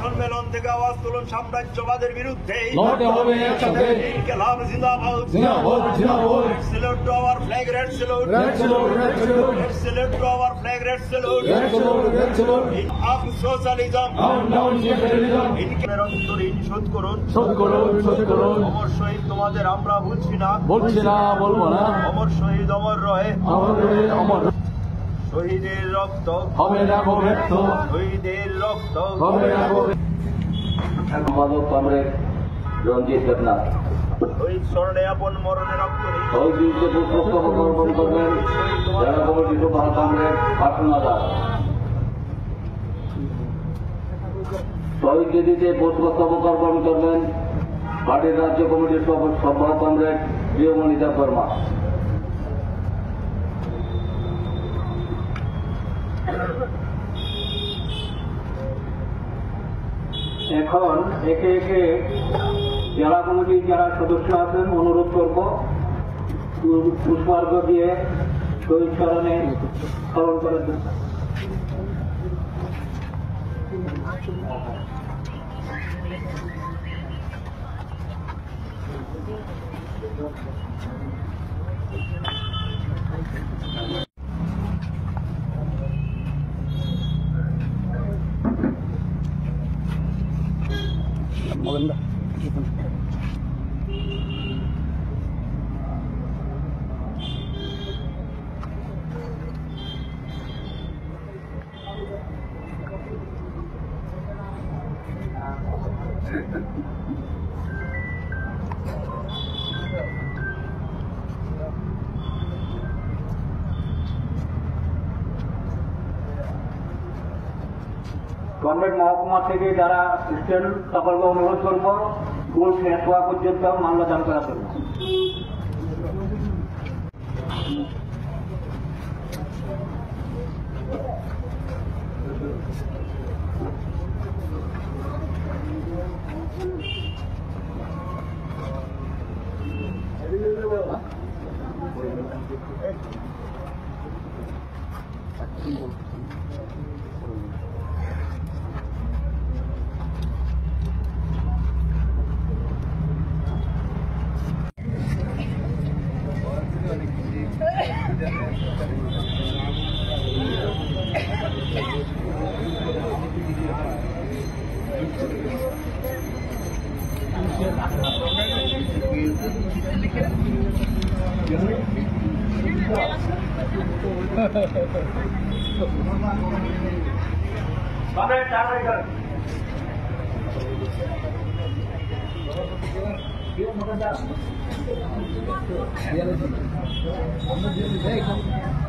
সম্মেলন থেকে আওয়াজ তুলুন সাম্রাজ্যবাদের বিরুদ্ধে। লড়তে হবে একসাথে। ইনকিলাব জিন্দাবাদ। জিন্দাবাদ জিন্দাবাদ। Salute to our flag, red salute. Red salute, red salute. Salute to our flag, red salute. Red salute, red salute. Up socialism. Down capitalism. ইনকিলাবের অন্তরীণ শোধ করুন। শোধ করুন, শোধ করুন। অমর শহীদ তোমাদের আমরা ভুলছি না। বলছি না, বলবো না। অমর শহীদ অমর রহে। অমর শহীদের রক্ত হবে না গো ব্যর্থ। শহীদের রক্ত হবে না গো। সম্পাদক কমরেড রঞ্জিত দেবনাথ শহীদ স্মরণে আপন মরণে রক্ত শহীদ দিবসে পুষ্পস্তবক অর্পণ করবেন জেলা কমিটির সভা কমরেড পাটনা দাস। শহীদ দিদিতে পুষ্পস্তবক অর্পণ করবেন পার্টির রাজ্য কমিটির সভা কমরেড প্রিয়মণি দেববর্মা। এখন একে একে জেলা কমিটির যারা সদস্য আছেন অনুরোধ করব পুষ্পার্ঘ দিয়ে শহীদ স্মরণে স্মরণ করার জন্য। কমরেড মহকুমা থেকে যারা স্ট্যান্ড সকলকে অনুরোধ করব স্কুল শেষ হওয়া পর্যন্ত মাল্যদান করার জন্য। Dia